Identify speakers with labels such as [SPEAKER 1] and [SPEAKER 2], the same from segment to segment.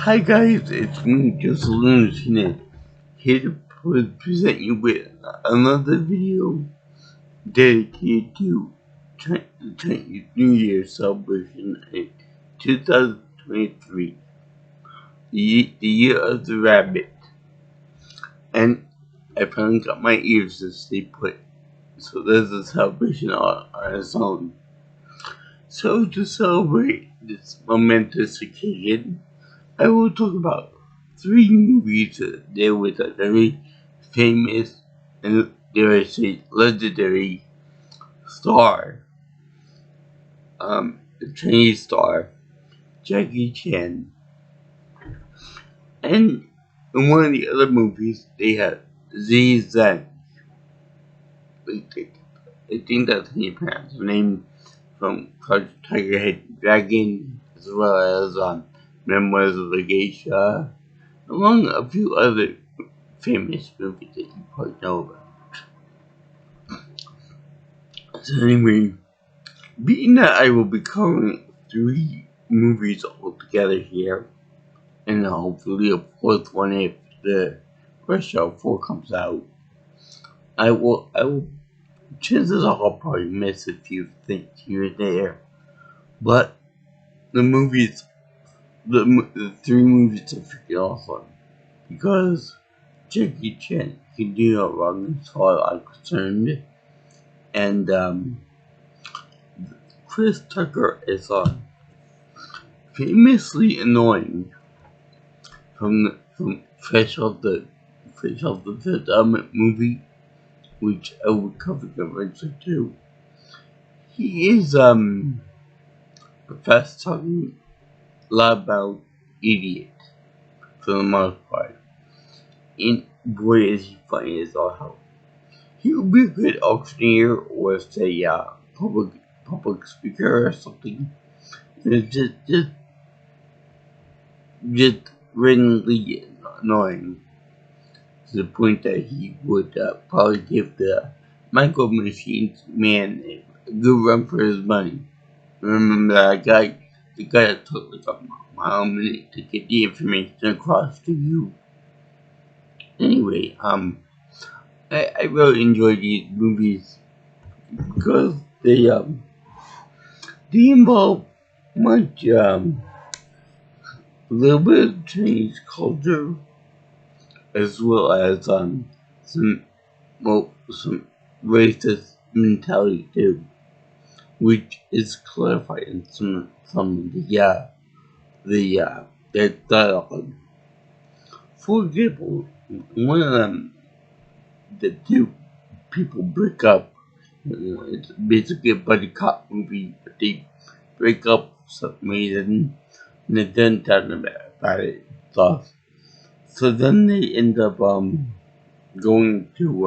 [SPEAKER 1] Hi guys, it's me, just Landriscina, here to present you with another video dedicated to the Chinese New Year celebration in 2023, the year of the rabbit. And I finally got my ears to stay put, so there's a celebration on its own. So to celebrate this momentous occasion, I will talk about 3 movies that deal with a very famous and, dare I say, legendary star, the Chinese star, Jackie Chan. And in one of the other movies, they had Z Zhang. I think that's how you pronounce her name, from Tiger Head Dragon, as well as Memoirs of a Geisha, among a few other famous movies that you probably know about. So anyway, being that I will be covering 3 movies all together here, and hopefully a 4th one if the Rush Hour 4 comes out, I will, chances are I'll probably miss a few things here and there, but the 3 movies are freaking awesome, because Jackie Chan can do no wrong as far as I'm concerned, and Chris Tucker is famously annoying from Fresh Off the Fifth Element movie, which I will cover eventually too. He is fast talking, loud about idiot for the most part. And boy is he funny as all hell. He would be a good auctioneer or say public speaker or something. It's just randomly annoying to the point that he would probably give the Micro Machines man a good run for his money. Remember that guy, the guy that took like a mile a minute to get the information across to you. Anyway, I really enjoy these movies because they involve much a little bit of Chinese culture, as well as some racist mentality too, which is clarified in some of the dialogue. For example, one of them, the 2 people break up. It's basically a buddy cop movie, but they break up for some reason, and they don't tell them about it. So then they end up going to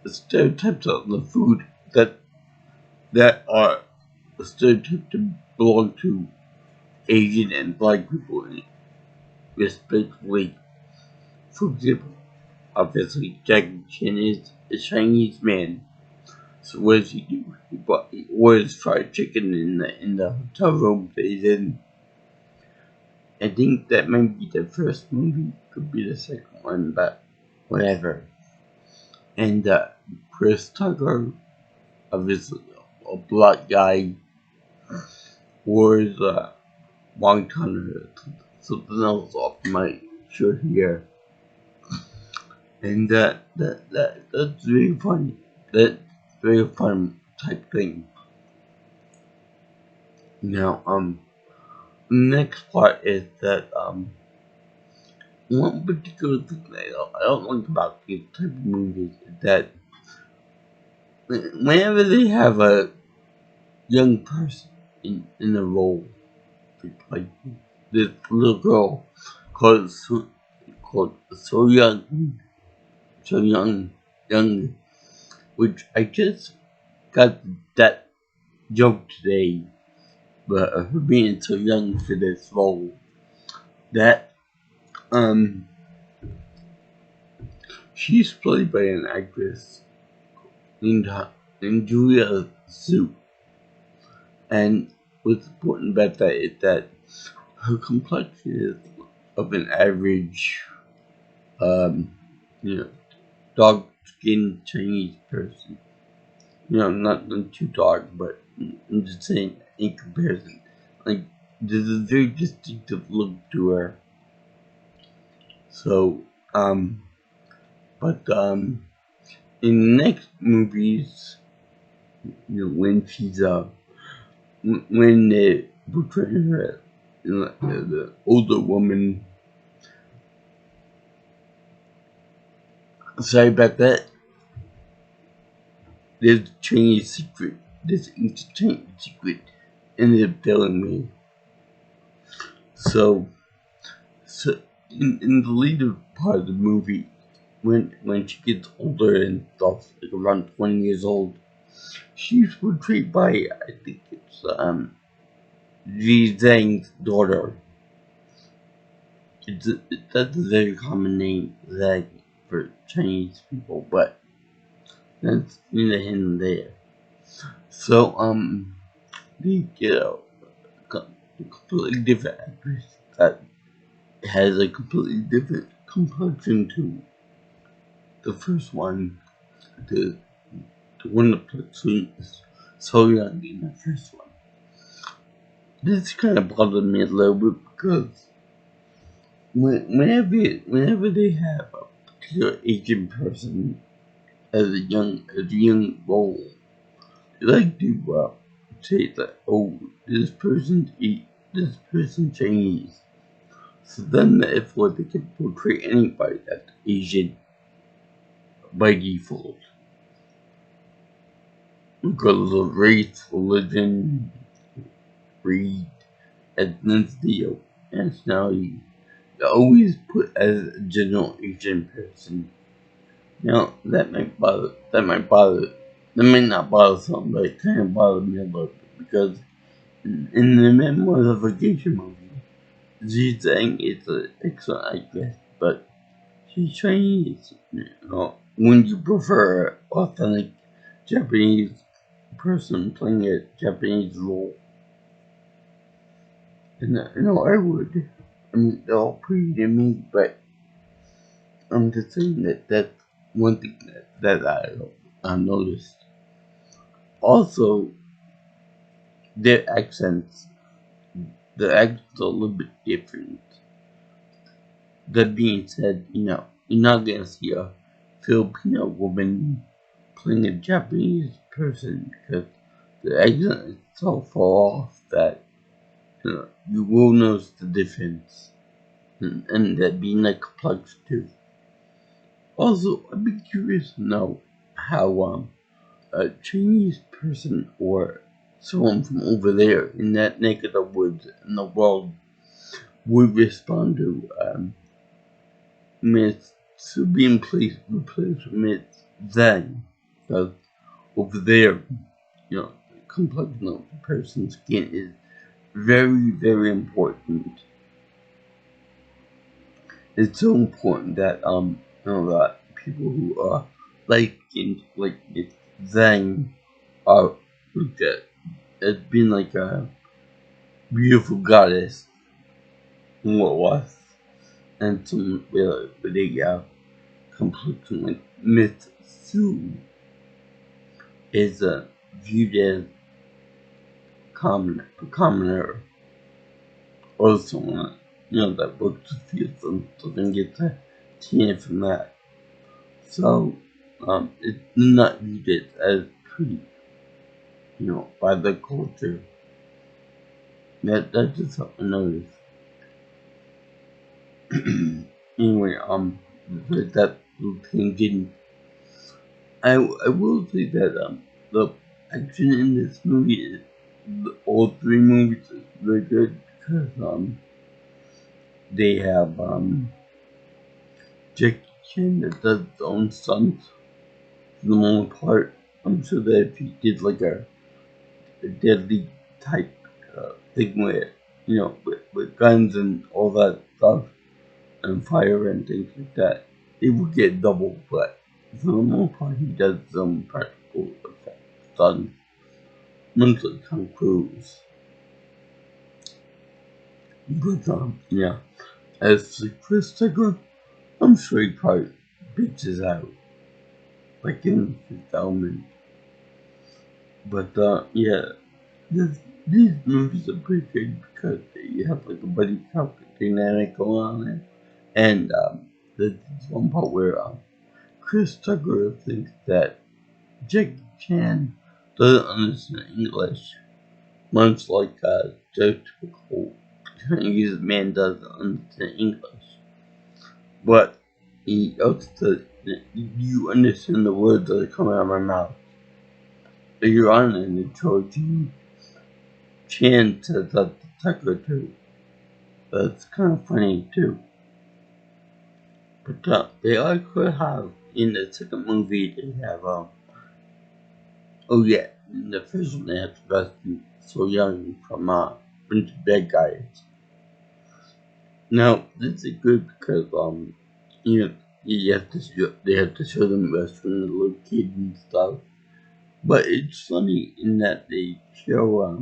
[SPEAKER 1] stereotypes of the food that are stereotyped to belong to Asian and Black people, respectively. For example, obviously Jackie Chan is a Chinese man. So what does he do? He orders fried chicken in the hotel room that he's in. I think that might be the first movie, could be the second one, but whatever. And Chris Tucker, obviously a black guy, orders wonton or something else off my shirt here. And that's very funny. That's very fun type thing. Now, the next part is that one particular thing I don't like about these type of movies is that whenever they have a young person in a role, like this little girl called So Young, which I just got that joke today, but her being so young for this role, that she's played by an actress named Julia Su, and what's important about that is that her complexion is of an average, um, you know, dark-skinned Chinese person. Not too dark, but I'm just saying in comparison. Like, there's a very distinctive look to her. So, but in the next movies, when she's when they portray her as the older woman. Sorry about that. There's a Chinese secret. There's a Chinese secret ended up telling me. So in the later part of the movie, when she gets older and stuff, like around 20 years old, she's portrayed by, I think it's Ji Zhang's daughter. That's a very common name, Zhang, for Chinese people, but that's neither here nor there. So they get a completely different actress that has a completely different complexion to the first one. The one that played so young in the first one. This kind of bothered me a little bit because whenever they have a particular Asian person as a young role, they like to say that, oh, this person's Chinese. So then therefore they can portray anybody as Asian by default, regardless of race, religion, breed, ethnicity, or nationality. They always put as a general Asian person. Now that might not bother some, but it kind of bothered me a little bit because in the Memoirs of a Geisha movie, Ji Zhang is an excellent actress, but she's Chinese. When you prefer authentic Japanese person playing a Japanese role, and I would. I mean, they're all pretty to me, but I'm just saying that's one thing that I noticed. Also, their accents, the accents are a little bit different. That being said, you're not gonna see a Filipino woman playing a Japanese person because the accent is so far off that you will notice the difference, and that being like complex too. Also, I'd be curious to know how a Chinese person or someone from over there in that neck of the woods in the world would respond to Miss to being replaced with Miss Zhang. Because over there, the complexion of the person's skin is very, very important. It's so important that that people who are light skinned like Miss Zhang are looked at as being like a beautiful goddess in what was, and some with a complexion like Miss Sue is viewed as a commoner, or someone that works with youth and doesn't get the tan from that. So it's not viewed as pretty, by the culture. That's just something I noticed. Anyway, with that little tangent, I will say that the action in this movie, all three movies, is very good because they have Jackie Chan that does his own stunts for the most part. I'm sure that if he did like a deadly type thing where with guns and all that stuff and fire and things like that, it would get double. But for the most part, he does some practical effects stunts, much like Tom Cruise. But yeah, as for Chris Tucker, I'm sure he probably bitches out like in his element. But yeah, these movies are pretty good because you have like a buddy cop dynamic going on there. And there's one part where Chris Tucker thinks that Jackie Chan doesn't understand English, much like Joe typical Chinese man doesn't understand English. But he also says, you understand the words that are coming out of my mouth. But you're on it and Georgie Chan says that to Tucker too. That's kind of funny too. But they also have, in the second movie, they have, oh yeah, in the first one they have to rescue So Young from bunch of bad guys. Now, this is good because, you know, they have to show them rescuing the little kid and stuff. But it's funny in that they show,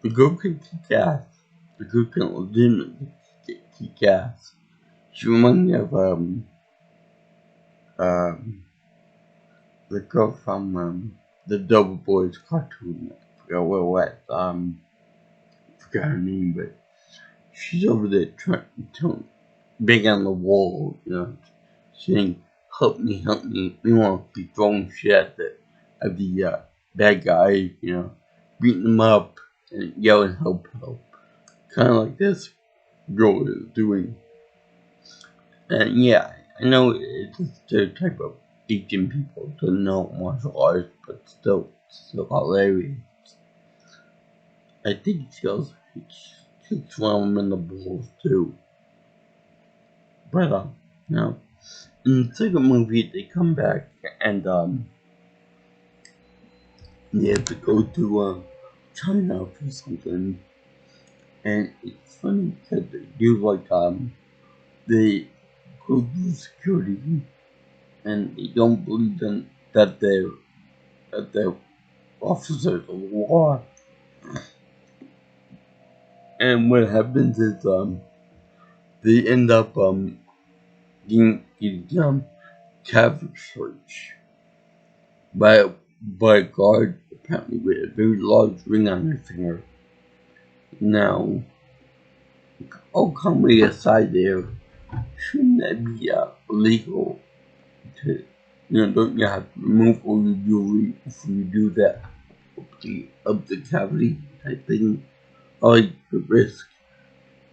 [SPEAKER 1] the girl can kick ass. The girl can legitimately kick ass. She reminds me of, um, the girl from, the Double Boys cartoon. I forgot what, forgot her name, but she's over there trying to bang on the wall, saying, help me, we want to be throwing shit at the bad guy, beating them up and yelling, help. Kind of like this girl is doing. And yeah, I know it's a stereotype of Asian people to know martial arts, but still hilarious. I think she also kicks one of them in the balls too. But in the second movie they come back and they have to go to China for something, and it's funny because they do like they go through security and they don't believe them that they're officers of war. And what happens is they end up getting captured by a guard apparently with a very large ring on their finger. Now, all comedy aside there, shouldn't that be illegal to, don't you have to remove all your jewelry before you do that up the cavity type thing? Or you could risk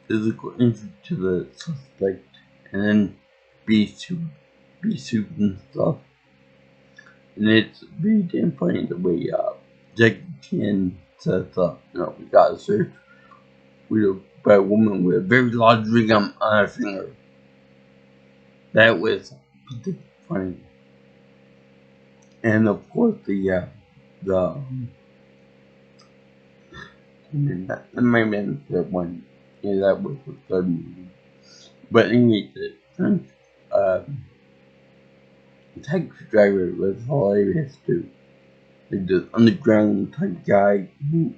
[SPEAKER 1] physical injury to the suspect and then be sued and stuff. And it's very damn funny the way Jackie Chan says, we got a search by a woman with a very large ring on her finger. That was pretty funny. And of course that might have been the third one. Yeah, that was the third movie. But anyway, the French taxi driver was hilarious too. Like the underground type guy who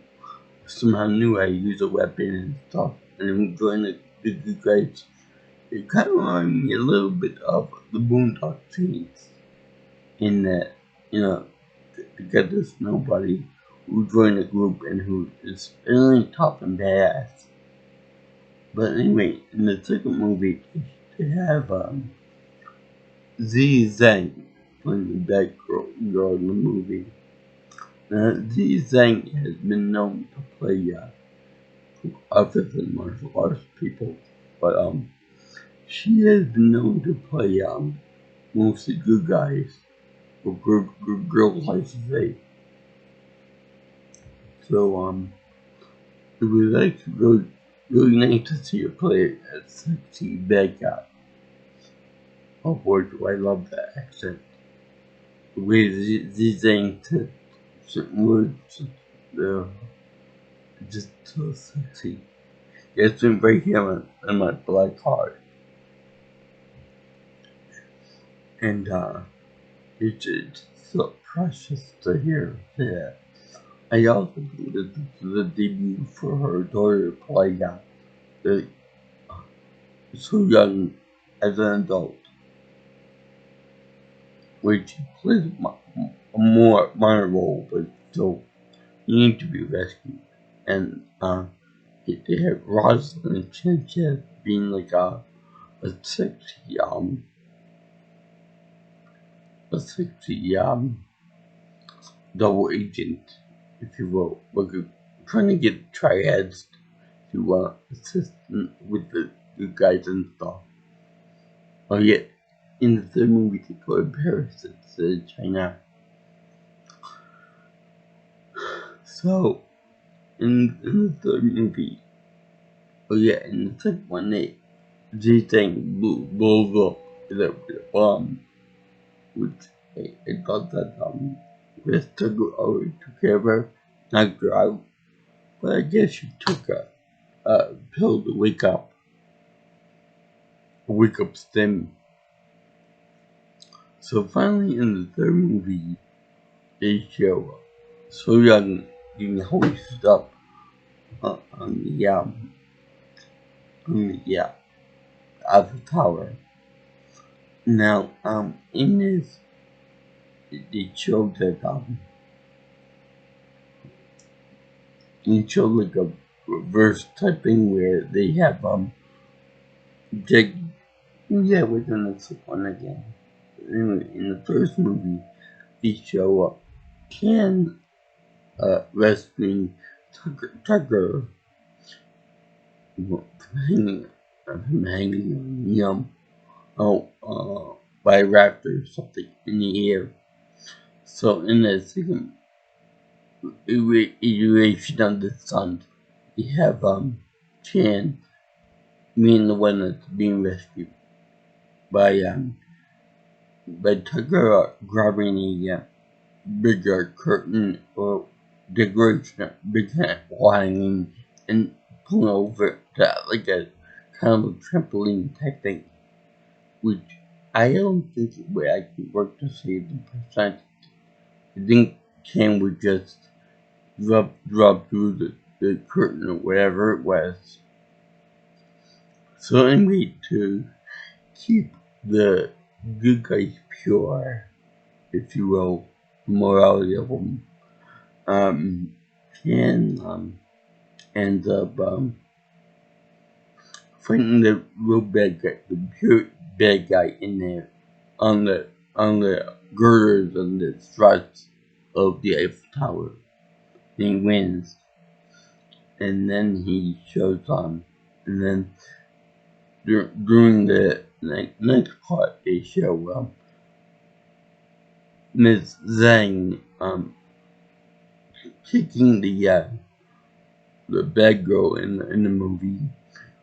[SPEAKER 1] somehow knew how to use a weapon and stuff, and then joined the good guys. It kind of reminded me a little bit of the Boondock Saints in that, because there's nobody who joined the group and who is really tough and badass. But anyway, in the second movie, they have Z Zhang playing the bad girl in the movie. Now, Z Zhang has been known to play other than martial arts people, but she has been known to play mostly good guys or good girls, I should say. So it was actually really nice to see her play a sexy bad guy. Oh boy, do I love that accent. The way Z Zhang said certain words, they're just so sexy. It's been right here in my black heart. And it's just so precious to hear that. I also think that this is a debut for her daughter to play uh, so young as an adult, which plays a more minor role, but still you need to be rescued. And they have Rosalind Sanchez being like a sexy a sexy double agent, if you will. Like trying to get triads to assist with the guys and stuff. Oh yeah, in the third movie they go to Paris instead of China. So in the third movie, oh yeah, in the second one they think blows up with a bomb, which I thought that Chris took care of her, knocked her out, but I guess she took a pill to wake up Stem. So finally in the third movie, they show So Young being hoisted up on the Eiffel Tower. Now, in this, they showed that they showed like a reverse typing where they have Jake. Yeah, we're gonna flip one again. Anyway, in the first movie, they show Ken rescuing Tucker from hanging on by a raptor or something in the air. So in the second iteration of the sun, we have Chan being the one that's being rescued by Tucker grabbing a bigger curtain or decoration, big hat hanging and pulling over to like a kind of a trampoline type thing, which I don't think it would actually work to save the percent. I think Cam would just drop through the curtain or whatever it was. So anyway, to keep the good guys pure, if you will, morality of them, Ken ends up fighting the real bad guy, the pure bad guy in there on the girders and the struts of the Eiffel Tower. And he wins, and then he shows and then during the next part they show Miss Zhang kicking the bad girl in the movie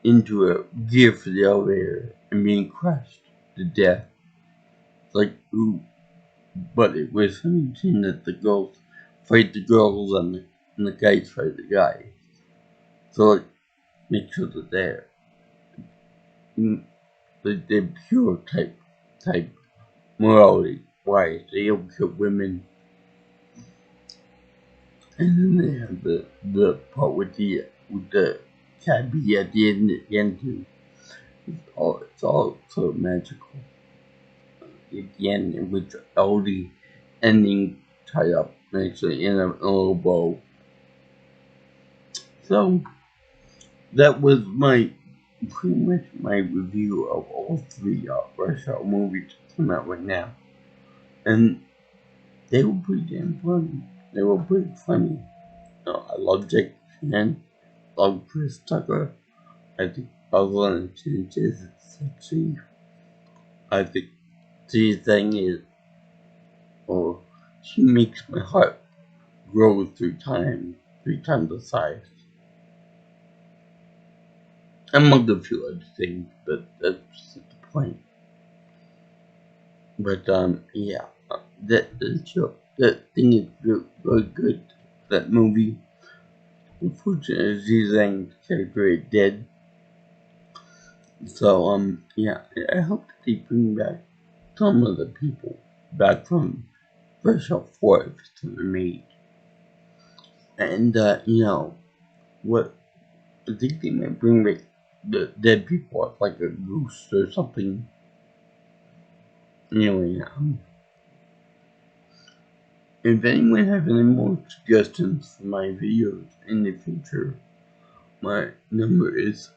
[SPEAKER 1] into a gear for the elevator and being crushed to death. Like, ooh, but it was something that the girls fight the girls and the guys fight the guys. So, like, make sure that they're pure type morality wise. They don't kill women. And then they have the part with the cabbie at the end too. It's all so magical. At the end, with all the ending tied up nicely in a little bow. So that was pretty much my review of all three Rush Hour movies that come out right now, and they were pretty damn funny. They were pretty funny. I love Jake Chan, love Chris Tucker. I think Rosalind Sanchez is sexy. I think the thing is, or she makes my heart grow through time, 3 times the size. Among a few other things, but that's the point. But yeah, that thing is very good. That movie. Unfortunately, Zhang's character is dead. So yeah, I hope that they bring back some of the people back from Fresh Out Forest to the made. And what I think they might bring back the dead people as like a ghost or something. Anyway, if anyone has any more suggestions for my videos in the future, my number is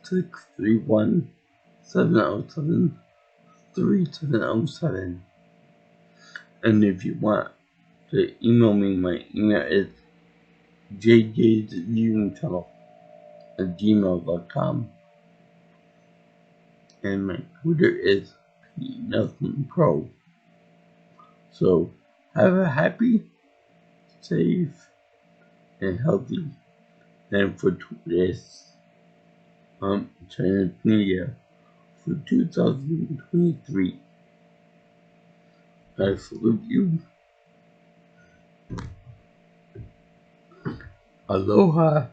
[SPEAKER 1] 631-707-3707. And if you want to email me, my email is jjsviewingchannel@gmail.com. And my Twitter is PNelsonPro. So, have a happy, safe, and healthy and fortuitous Chinese New Year for 2023. I salute you. Aloha.